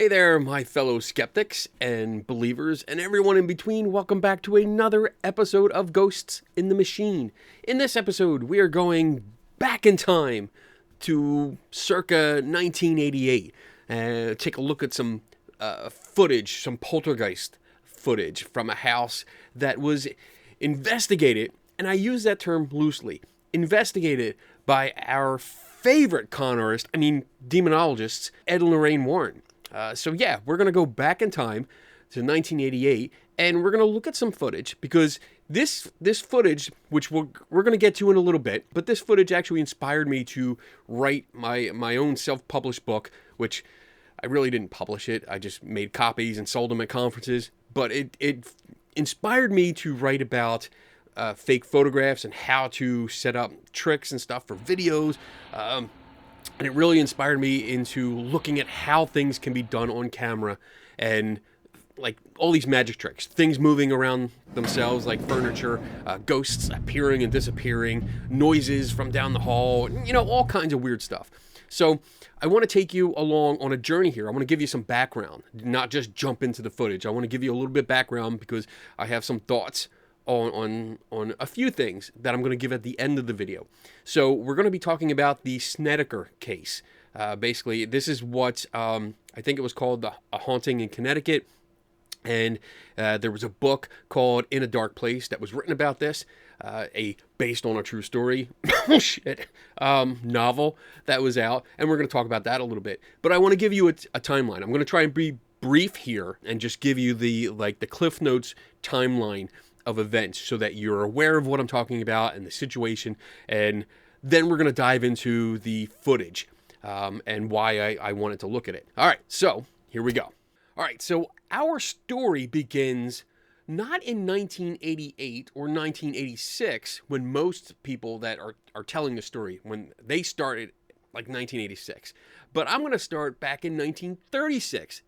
Hey there, my fellow skeptics and believers and everyone in between. Welcome back to another episode of Ghosts in the Machine. In this episode, we are going back in time to circa 1988. Take a look at some footage, some poltergeist footage from a house that was investigated, and I use that term loosely, investigated by our favorite demonologists, Ed and Lorraine Warren. So we're going to go back in time to 1988, and we're going to look at some footage, because this footage, which we're going to get to in a little bit, but this footage actually inspired me to write my own self-published book, which I really didn't publish it. I just made copies and sold them at conferences, but it inspired me to write about fake photographs and how to set up tricks and stuff for videos. And it really inspired me into looking at how things can be done on camera, and like all these magic tricks, things moving around themselves like furniture, ghosts appearing and disappearing, noises from down the hall, all kinds of weird stuff. So I want to take you along on a journey here. I want to give you some background, not just jump into the footage. I want to give you a little bit of background because I have some thoughts on a few things that I'm going to give at the end of the video. So we're going to be talking about the Snedeker case. Basically, this is what I think it was called, a haunting in Connecticut. And there was a book called In a Dark Place that was written about this, based on a true story novel that was out. And we're going to talk about that a little bit. But I want to give you a timeline. I'm going to try and be brief here and just give you the Cliff Notes timeline of events so that you're aware of what I'm talking about and the situation, and then we're going to dive into the footage and why I wanted to look at it. All right, so here we go. All right, so our story begins not in 1988 or 1986, when most people that are telling the story, when they started like 1986, but I'm going to start back in 1936.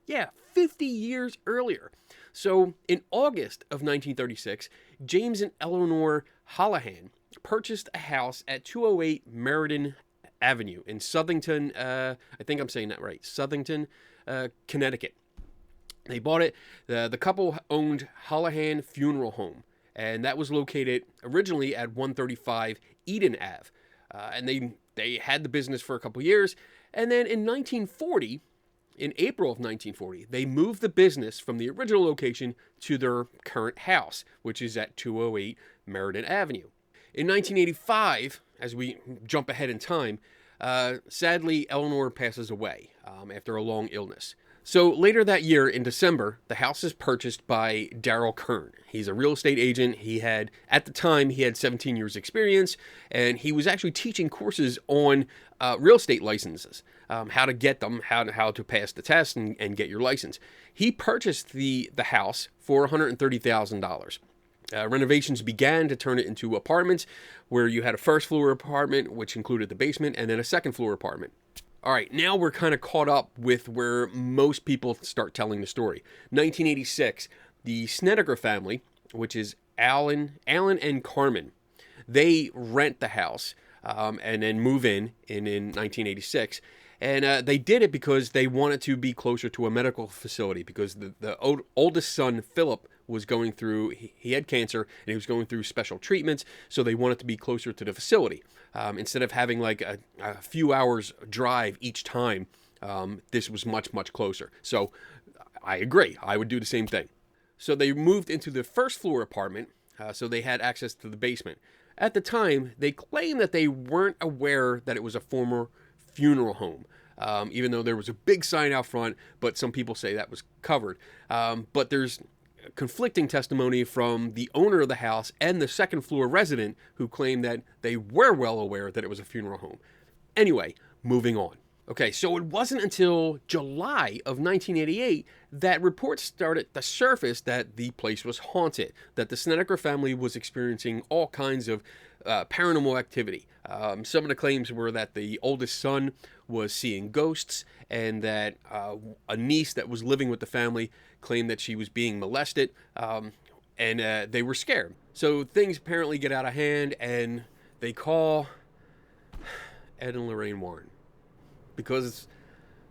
50 years earlier. So in August of 1936, James and Eleanor Holohan purchased a house at 208 Meriden Avenue in Southington, I think I'm saying that right, Southington, Connecticut. They bought it. The couple owned Holohan Funeral Home, and that was located originally at 135 Eden Ave. And they had the business for a couple years, and then in 1940, in April of 1940, they moved the business from the original location to their current house, which is at 208 Meriden Avenue. In 1985, as we jump ahead in time, sadly, Eleanor passes away after a long illness. So later that year, in December, the house is purchased by Daryl Karna. He's a real estate agent. At the time, he had 17 years experience, and he was actually teaching courses on real estate licenses, how to get them, how to pass the test and get your license. He purchased the house for $130,000. Renovations began to turn it into apartments, where you had a first floor apartment, which included the basement, and then a second floor apartment. All right, now we're kind of caught up with where most people start telling the story. 1986, the Snedeker family, which is Alan and Carmen, they rent the house and then move in 1986. And they did it because they wanted to be closer to a medical facility, because the oldest son, Philip, was going through, he had cancer, and he was going through special treatments, so they wanted to be closer to the facility. Instead of having like a few hours drive each time, this was much, much closer. So I agree, I would do the same thing. So they moved into the first floor apartment, so they had access to the basement. At the time, they claimed that they weren't aware that it was a former funeral home, even though there was a big sign out front, but some people say that was covered. But there's conflicting testimony from the owner of the house and the second floor resident, who claimed that they were well aware that it was a funeral home. Anyway, moving on. Okay, so it wasn't until July of 1988 that reports started to surface that the place was haunted, that the Snedeker family was experiencing all kinds of paranormal activity. Some of the claims were that the oldest son was seeing ghosts, and that a niece that was living with the family claimed that she was being molested, and they were scared. So things apparently get out of hand, and they call Ed and Lorraine Warren, because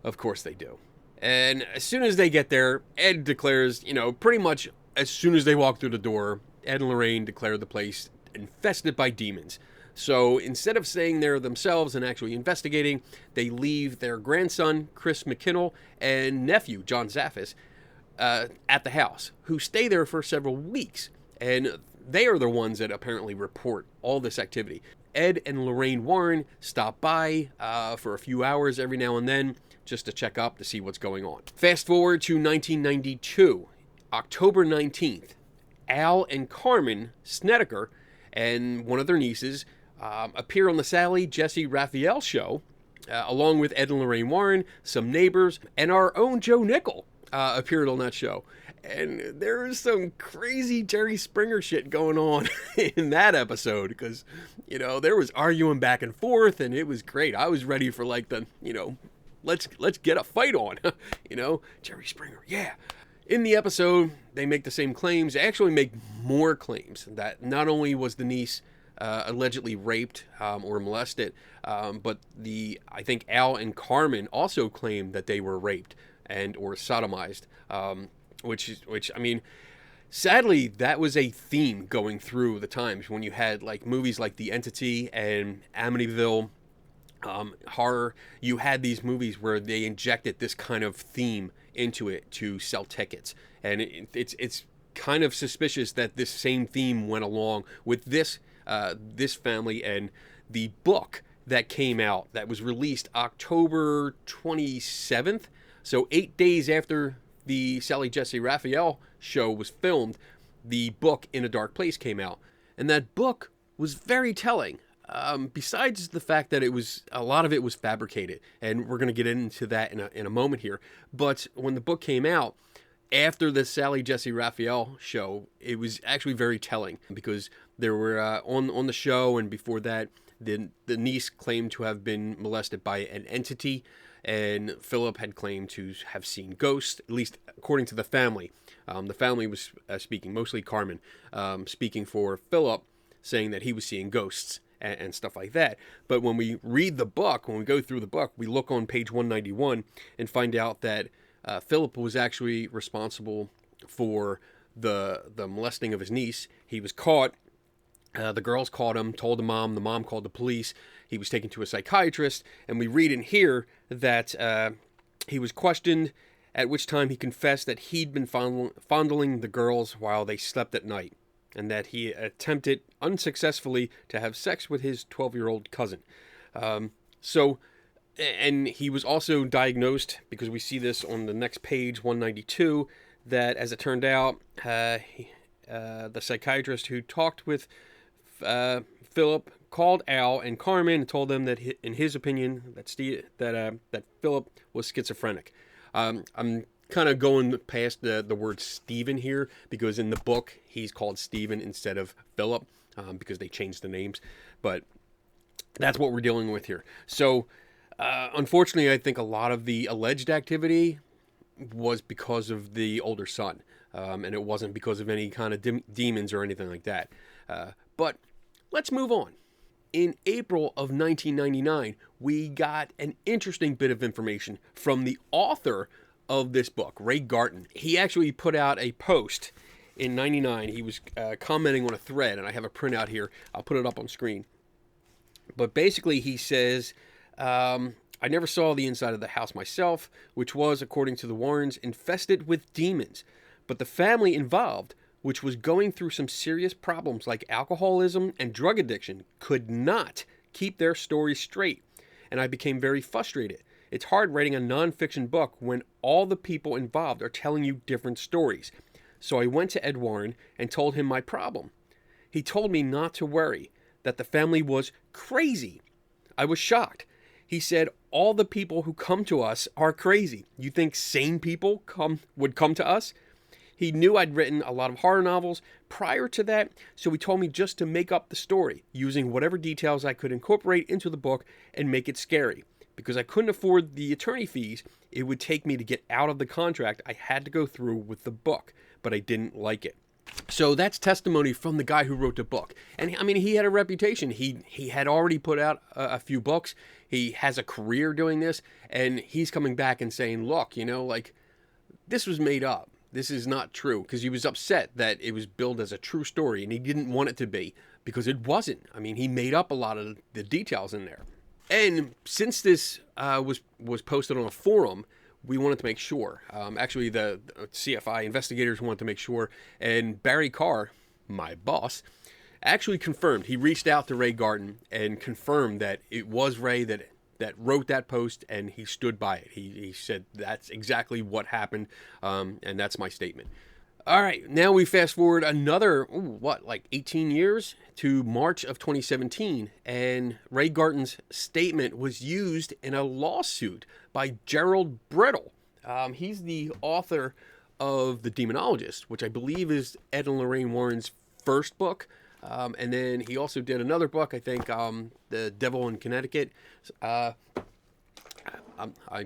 of course they do. And as soon as they get there, Ed declares, pretty much as soon as they walk through the door, Ed and Lorraine declare the place infested by demons. So instead of staying there themselves and actually investigating, they leave their grandson, Chris McKinnell, and nephew, John Zaffis, at the house, who stay there for several weeks. And they are the ones that apparently report all this activity. Ed and Lorraine Warren stop by for a few hours every now and then just to check up to see what's going on. Fast forward to 1992, October 19th. Al and Carmen Snedeker and one of their nieces appear on the Sally Jesse Raphael show, along with Ed and Lorraine Warren, some neighbors, and our own Joe Nickel appeared on that show. And there is some crazy Jerry Springer shit going on in that episode because, there was arguing back and forth, and it was great. I was ready for like the, let's get a fight on, Jerry Springer, yeah. In the episode, they make the same claims. They actually make more claims that not only was the niece allegedly raped or molested, but I think Al and Carmen also claimed that they were raped and or sodomized, which I mean, sadly, that was a theme going through the times when you had like movies like The Entity and Amityville horror. You had these movies where they injected this kind of theme into it to sell tickets, and it's kind of suspicious that this same theme went along with this family and the book that came out that was released October 27th, so 8 days after the Sally Jesse Raphael show was filmed. The book In a Dark Place came out, and that book was very telling. Besides the fact that a lot of it was fabricated, and we're going to get into that in a moment here. But when the book came out, after the Sally Jesse Raphael show, it was actually very telling because there were, on the show and before that, the niece claimed to have been molested by an entity, and Philip had claimed to have seen ghosts, at least according to the family. The family was speaking, mostly Carmen, speaking for Philip, saying that he was seeing ghosts and stuff like that. But when we read the book, when we go through the book, we look on page 191 and find out that Philip was actually responsible for the molesting of his niece. He was caught. The girls caught him, told the mom called the police. He was taken to a psychiatrist, and we read in here that he was questioned, at which time he confessed that he'd been fondling the girls while they slept at night, and that he attempted unsuccessfully to have sex with his 12-year-old cousin. And he was also diagnosed, because we see this on the next page, 192, that as it turned out, the psychiatrist who talked with Philip called Al and Carmen and told them that, in his opinion, that Philip was schizophrenic. I'm kind of going past the word Stephen here, because in the book he's called Stephen instead of Philip, because they changed the names. But that's what we're dealing with here. So unfortunately, I think a lot of the alleged activity was because of the older son, and it wasn't because of any kind of demons or anything like that. But let's move on. In April of 1999, we got an interesting bit of information from the author of this book, Ray Garton. He actually put out a post in 99. He was commenting on a thread, and I have a printout here. I'll put it up on screen. But basically, he says, I never saw the inside of the house myself, which was, according to the Warrens, infested with demons. But the family involved, which was going through some serious problems like alcoholism and drug addiction, could not keep their story straight. And I became very frustrated. It's hard writing a nonfiction book when all the people involved are telling you different stories. So I went to Ed Warren and told him my problem. He told me not to worry, that the family was crazy. I was shocked. He said, all the people who come to us are crazy. You think sane people would come to us? He knew I'd written a lot of horror novels prior to that, so he told me just to make up the story, using whatever details I could incorporate into the book and make it scary. Because I couldn't afford the attorney fees it would take me to get out of the contract I had to go through with the book, but I didn't like it. So that's testimony from the guy who wrote the book. And I mean, he had a reputation. He had already put out a few books. He has a career doing this. And he's coming back and saying, look, you know, like, this was made up. This is not true. Because he was upset that it was billed as a true story. And he didn't want it to be. Because it wasn't. I mean, he made up a lot of the details in there. And since this was posted on a forum, we wanted to make sure. Actually, the CFI investigators wanted to make sure. And Barry Carr, my boss, actually confirmed. He reached out to Ray Garton and confirmed that it was Ray that wrote that post, and he stood by it. He said that's exactly what happened, and that's my statement. All right, now we fast forward another, like 18 years to March of 2017, and Ray Garton's statement was used in a lawsuit by Gerald Brittle. He's the author of The Demonologist, which I believe is Ed and Lorraine Warren's first book. And then he also did another book, I think, The Devil in Connecticut. I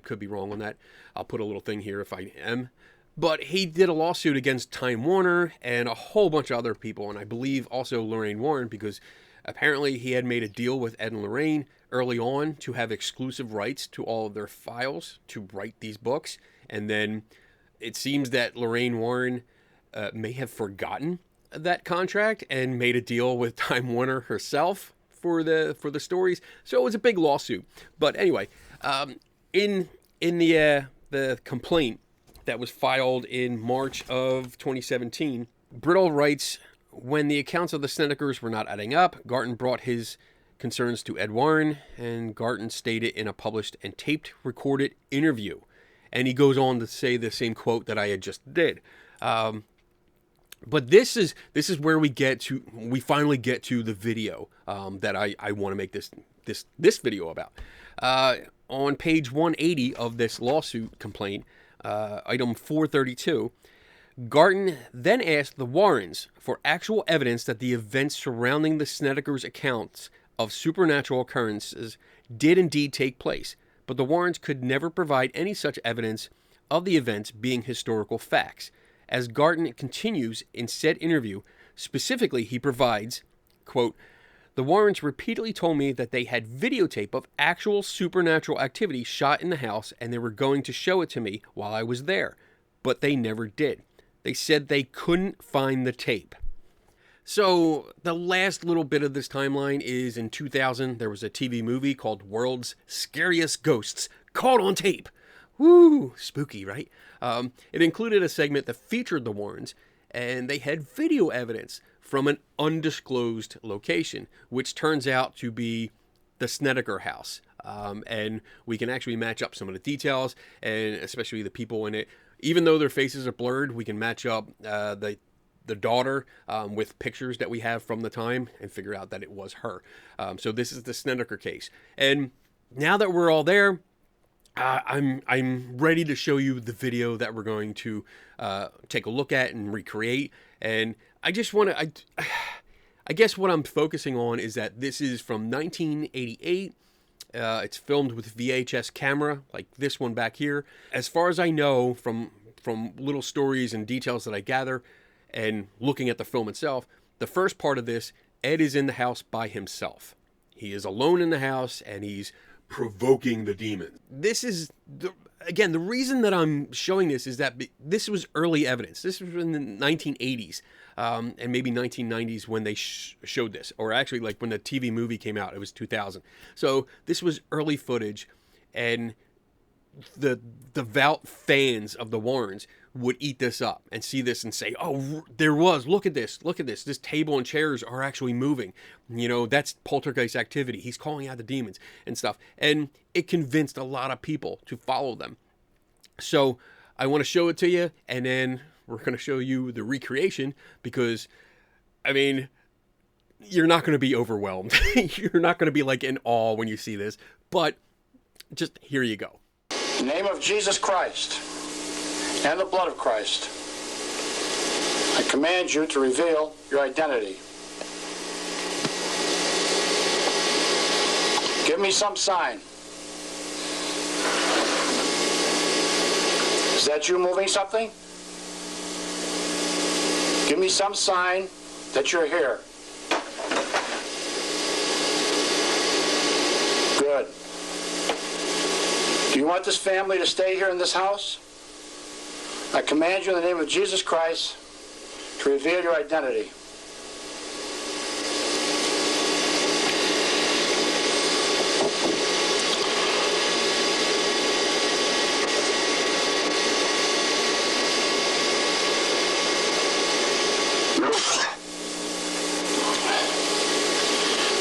could be wrong on that. I'll put a little thing here if I am. But he did a lawsuit against Time Warner and a whole bunch of other people, and I believe also Lorraine Warren, because apparently he had made a deal with Ed and Lorraine early on to have exclusive rights to all of their files to write these books. And then it seems that Lorraine Warren may have forgotten that contract and made a deal with Time Warner herself for the stories. So it was a big lawsuit. But anyway, in the complaint that was filed in March of 2017, Brittle writes, when the accounts of the Snedekers were not adding up, Garten brought his concerns to Ed Warren, and Garten stated in a published and taped recorded interview. And he goes on to say the same quote that I had just did. But this is where we finally get to the video that I want to make this video about. On page 180 of this lawsuit complaint, item 432, Garten then asked the Warrens for actual evidence that the events surrounding the Snedekers' accounts of supernatural occurrences did indeed take place, but the Warrens could never provide any such evidence of the events being historical facts. As Garten continues in said interview, specifically he provides, quote, the Warrens repeatedly told me that they had videotape of actual supernatural activity shot in the house and they were going to show it to me while I was there, but they never did. They said they couldn't find the tape. So the last little bit of this timeline is in 2000, there was a TV movie called World's Scariest Ghosts, caught on tape. Woo, spooky, right? It included a segment that featured the Warrens, and they had video evidence from an undisclosed location, which turns out to be the Snedeker house. And we can actually match up some of the details, and especially the people in it. Even though their faces are blurred, we can match up the daughter with pictures that we have from the time and figure out that it was her. So this is the Snedeker case. And now that we're all there, I'm ready to show you the video that we're going to take a look at and recreate. And I just want to, I guess what I'm focusing on is that this is from 1988. It's filmed with VHS camera, like this one back here. As far as I know, from little stories and details that I gather and looking at the film itself, the first part of this, Ed is in the house by himself. He is alone in the house and he's provoking the demon. This is, again, the reason that I'm showing this is that this was early evidence. This was in the 1980s and maybe 1990s when they showed this. Or actually, like when the TV movie came out, it was 2000. So this was early footage, and the devout fans of the Warrens would eat this up and see this and say, oh, look at this, this table and chairs are actually moving. You know, that's poltergeist activity. He's calling out the demons and stuff. And it convinced a lot of people to follow them. So I want to show it to you, and then we're going to show you the recreation because, I mean, you're not going to be overwhelmed. You're not going to be like in awe when you see this, but just here you go. In the name of Jesus Christ and the blood of Christ, I command you to reveal your identity. Give me some sign. Is that you moving something? Give me some sign that you're here. Good. Do you want this family to stay here in this house? I command you in the name of Jesus Christ to reveal your identity.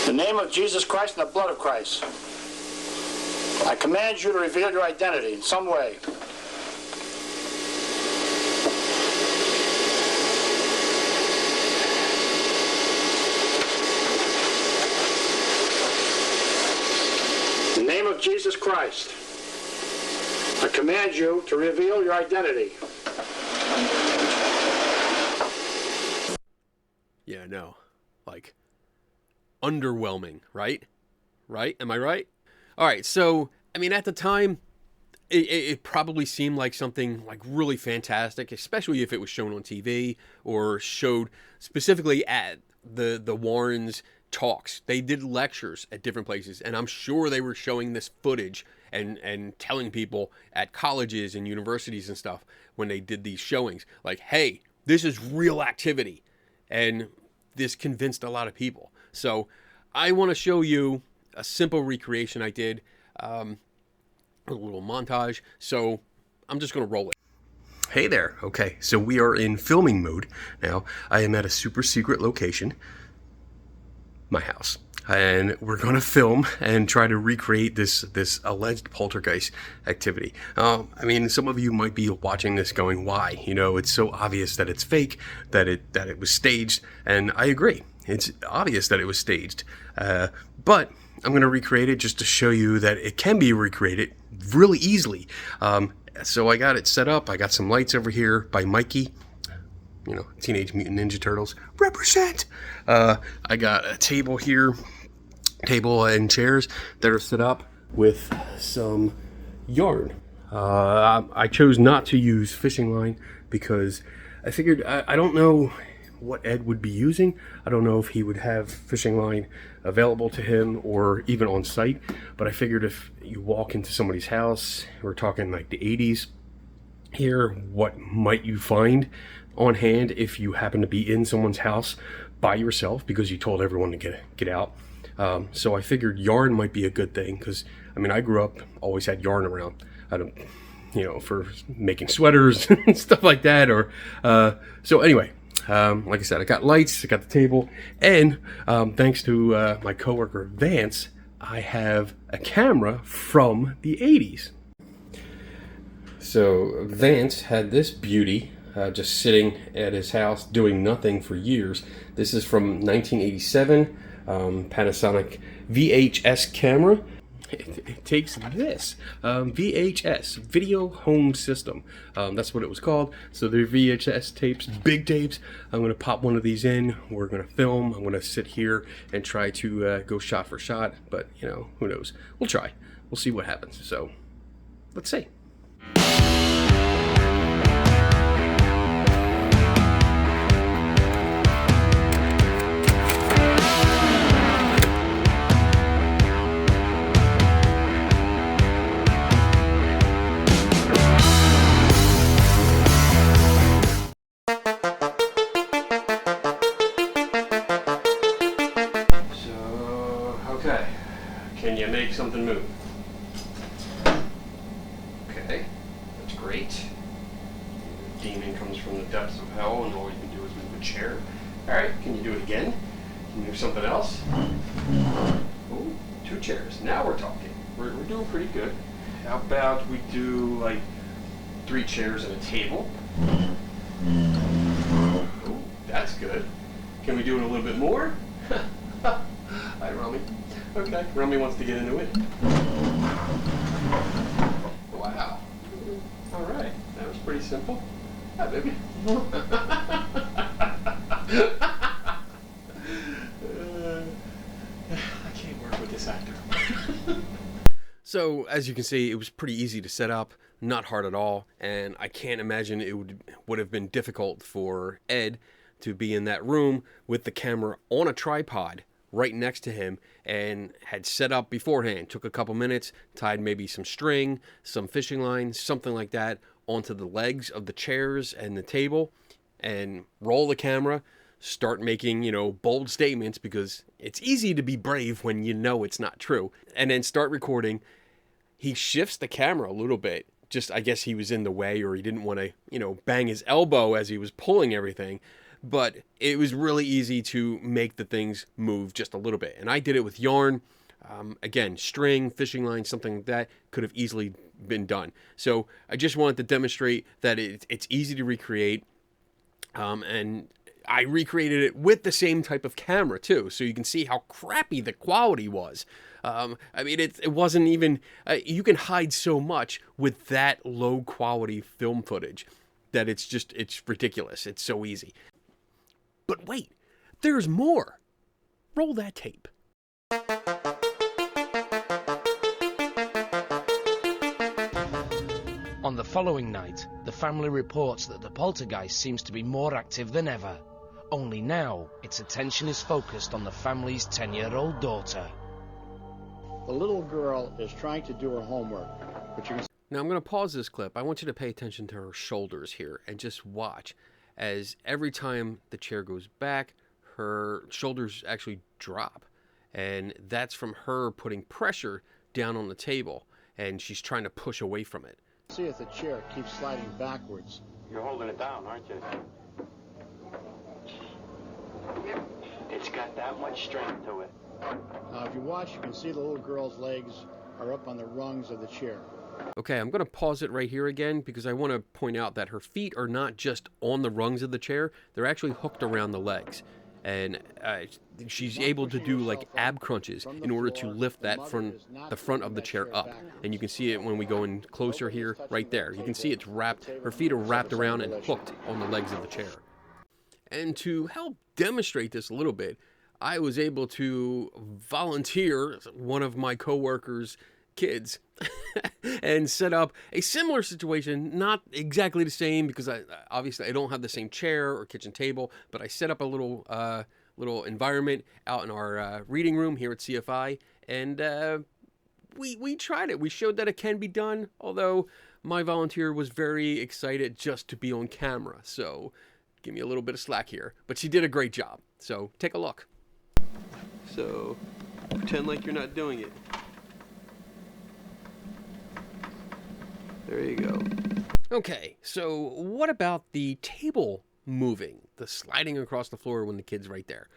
In the name of Jesus Christ and the blood of Christ, I command you to reveal your identity in some way. In the name of Jesus Christ, I command you to reveal your identity. Yeah, no. Like, underwhelming, right? Right? Am I right? All right, so, I mean, at the time, it probably seemed like something like really fantastic, especially if it was shown on TV or showed specifically at the Warrens' talks. They did lectures at different places, and I'm sure they were showing this footage and telling people at colleges and universities and stuff when they did these showings, like, hey, this is real activity. And this convinced a lot of people. So I want to show you a simple recreation I did, a little montage. So I'm just going to roll it. Hey there. Okay, so we are in filming mode now. I am at a super secret location, my house. And we're going to film and try to recreate this alleged poltergeist activity. I mean, some of you might be watching this going, why? You know, it's so obvious that it's fake, that it was staged. And I agree. It's obvious that it was staged. But I'm going to recreate it just to show you that it can be recreated really easily. So I got it set up. I got some lights over here by Mikey. You know, Teenage Mutant Ninja Turtles. Represent! I got a table here. Table and chairs that are set up with some yarn. I chose not to use fishing line because I figured I don't know what Ed would be using. I don't know if he would have fishing line available to him or even on site, but I figured if you walk into somebody's house, we're talking like the 80s here, what might you find on hand if you happen to be in someone's house by yourself because you told everyone to get out. So I figured yarn might be a good thing because, I mean, I grew up, always had yarn around. I don't, you know, for making sweaters and stuff like that. Or so anyway, like I said, I got lights, I got the table, and thanks to my coworker Vance, I have a camera from the 80s. So Vance had this beauty just sitting at his house doing nothing for years. This is from 1987. Panasonic VHS camera. It takes this VHS, video home system. That's what it was called. So the VHS tapes, big tapes. I'm going to pop one of these in. We're going to film. I'm going to sit here and try to go shot for shot. But, you know, who knows? We'll try. We'll see what happens. So let's see. Okay, can you make something move? Okay, that's great. The demon comes from the depths of hell and all you can do is move a chair. Alright, can you do it again? Can you move something else? Ooh, 2 chairs. Now we're talking. We're doing pretty good. How about we do like 3 chairs and a table? Ooh, that's good. Can we do it a little bit more? Hi, Rummy. Okay, Rummy wants to get into it. Wow. All right, that was pretty simple. Hi, baby. I can't work with this actor. So, as you can see, it was pretty easy to set up, not hard at all, and I can't imagine it would have been difficult for Ed to be in that room with the camera on a tripod right next to him, and had set up beforehand. Took a couple minutes, tied maybe some string, some fishing line, something like that, onto the legs of the chairs and the table, and roll the camera, start making, bold statements, because it's easy to be brave when you know it's not true, and then start recording. He shifts the camera a little bit. Just, I guess he was in the way, or he didn't want to, bang his elbow as he was pulling everything. But it was really easy to make the things move just a little bit. And I did it with yarn. Again, string, fishing line, something like that could have easily been done. So I just wanted to demonstrate that it's easy to recreate. And I recreated it with the same type of camera too, so you can see how crappy the quality was. It wasn't even, you can hide so much with that low quality film footage that it's ridiculous. It's so easy. But wait, there's more. Roll that tape. On the following night, the family reports that the poltergeist seems to be more active than ever. Only now, its attention is focused on the family's 10-year-old daughter. The little girl is trying to do her homework, but you can... Now I'm going to pause this clip. I want you to pay attention to her shoulders here and just watch as every time the chair goes back, her shoulders actually drop. And that's from her putting pressure down on the table, and she's trying to push away from it. See if the chair keeps sliding backwards. You're holding it down, aren't you? It's got that much strength to it. Now, if you watch, you can see the little girl's legs are up on the rungs of the chair. Okay, I'm going to pause it right here again because I want to point out that her feet are not just on the rungs of the chair. They're actually hooked around the legs. And she's able to do like ab crunches in order to lift the front of the chair up. And you can see it when we go in closer here, right there. You can see it's wrapped, her feet are wrapped around and hooked on the legs of the chair. And to help demonstrate this a little bit, I was able to volunteer one of my coworkers' kids and set up a similar situation, not exactly the same because obviously I don't have the same chair or kitchen table, but I set up a little environment out in our reading room here at CFI, and we tried it. We showed that it can be done, although my volunteer was very excited just to be on camera, so give me a little bit of slack here. But she did a great job, so take a look. So pretend like you're not doing it. There you go. Okay, so what about the table moving, the sliding across the floor when the kid's right there?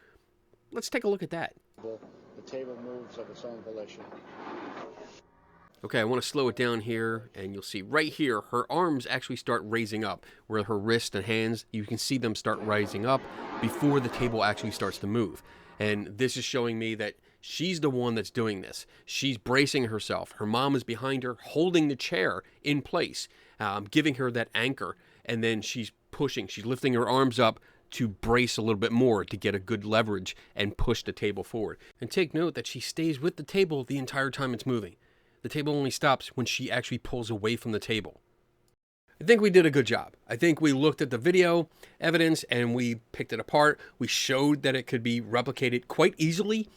Let's take a look at that. The table moves of its own volition. Okay, I want to slow it down here, and you'll see right here, her arms actually start raising up, where her wrists and hands, you can see them start rising up before the table actually starts to move. And this is showing me that she's the one that's doing this. She's bracing herself. Her mom is behind her, holding the chair in place, giving her that anchor. And then she's pushing. She's lifting her arms up to brace a little bit more to get a good leverage and push the table forward. And take note that she stays with the table the entire time it's moving. The table only stops when she actually pulls away from the table. I think we did a good job. I think we looked at the video evidence and we picked it apart. We showed that it could be replicated quite easily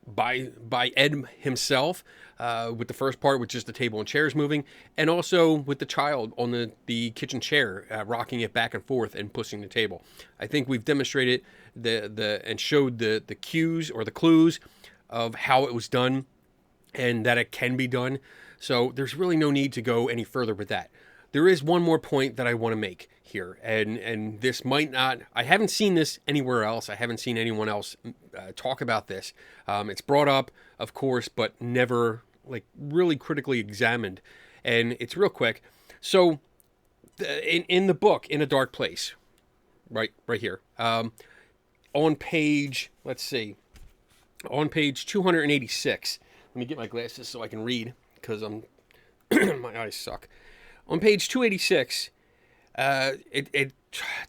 by Ed himself with the first part, with just the table and chairs moving, and also with the child on the kitchen chair rocking it back and forth and pushing the table. I think we've demonstrated and showed the cues or the clues of how it was done and that it can be done. So there's really no need to go any further with that. There is one more point that I want to make here, and this might not, I haven't seen this anywhere else. I haven't seen anyone else talk about this. It's brought up, of course, but never like really critically examined. And it's real quick. So in the book, In a Dark Place, right here, on page, let's see, on page 286, let me get my glasses so I can read because my eyes suck. On page 286, it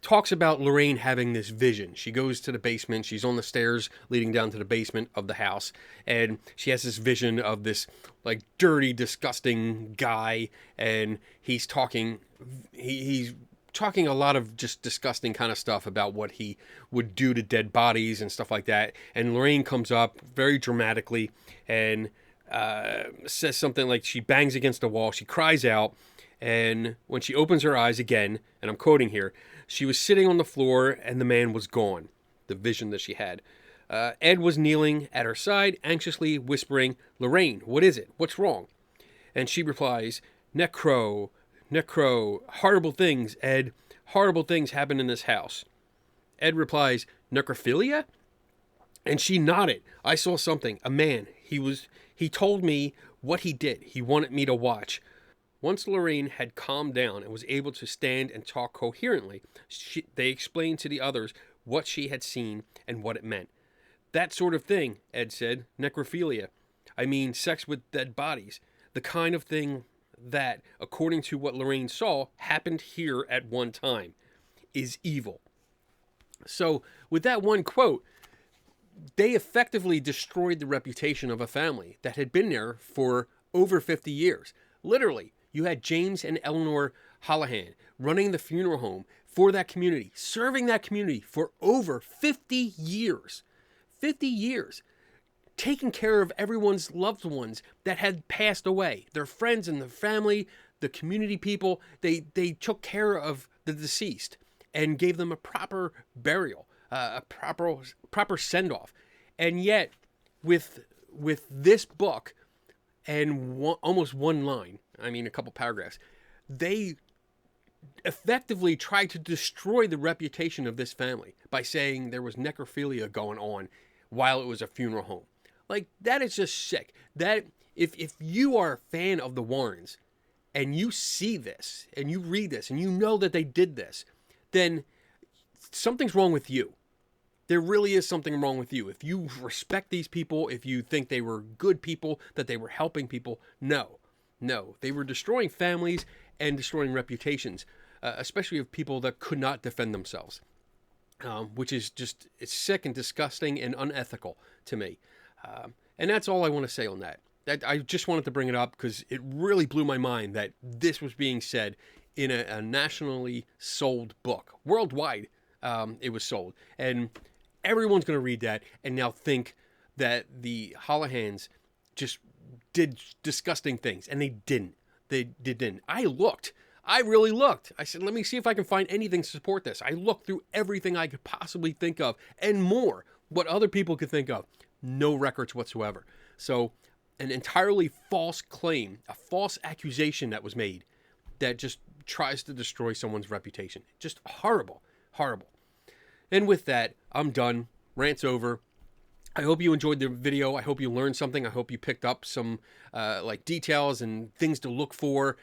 talks about Lorraine having this vision. She goes to the basement. She's on the stairs leading down to the basement of the house. And she has this vision of this like dirty, disgusting guy. And he's talking, he's talking a lot of just disgusting kind of stuff about what he would do to dead bodies and stuff like that. And Lorraine comes up very dramatically and says something like she bangs against the wall. She cries out. And when she opens her eyes again, and I'm quoting here, she was sitting on the floor and the man was gone. The vision that she had. Ed was kneeling at her side, anxiously whispering, "Lorraine, what is it? What's wrong?" And she replies, "Necro, horrible things, Ed. Horrible things happen in this house." Ed replies, "Necrophilia?" And she nodded. "I saw something. A man. He told me what he did. He wanted me to watch." Once Lorraine had calmed down and was able to stand and talk coherently, they explained to the others what she had seen and what it meant. "That sort of thing," Ed said. "Necrophilia. I mean, sex with dead bodies. The kind of thing that, according to what Lorraine saw, happened here at one time, is evil." So, with that one quote, they effectively destroyed the reputation of a family that had been there for over 50 years. Literally, you had James and Eleanor Hallahan running the funeral home for that community, serving that community for over 50 years. 50 years. Taking care of everyone's loved ones that had passed away. Their friends and their family, the community people, they took care of the deceased and gave them a proper burial, a proper send-off. And yet, with this book and almost one line, I mean a couple paragraphs, they effectively tried to destroy the reputation of this family by saying there was necrophilia going on while it was a funeral home. Like, that is just sick. That if you are a fan of the Warrens and you see this and you read this and you know that they did this, then something's wrong with you. There really is something wrong with you. If you respect these people, if you think they were good people, that they were helping people, no. They were destroying families and destroying reputations, especially of people that could not defend themselves, which is just, it's sick and disgusting and unethical to me. And that's all I want to say on that. I just wanted to bring it up because it really blew my mind that this was being said in a nationally sold book. Worldwide, it was sold. And everyone's going to read that and now think that the Hallahans just did disgusting things. And they didn't. They didn't. I really looked. I said, let me see if I can find anything to support this. I looked through everything I could possibly think of and more, what other people could think of. No records whatsoever. So an entirely false claim, a false accusation that was made that just tries to destroy someone's reputation. Just horrible, horrible. And with that, I'm done. Rant's over. I hope you enjoyed the video. I hope you learned something. I hope you picked up some like details and things to look for,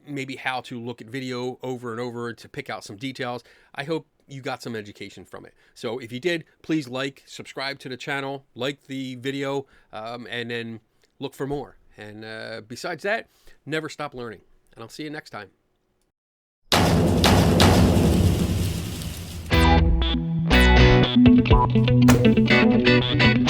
maybe how to look at video over and over to pick out some details. I hope you got some education from it. So if you did, please like, subscribe to the channel, like the video, and then look for more. And besides that, never stop learning. And I'll see you next time. Thank you.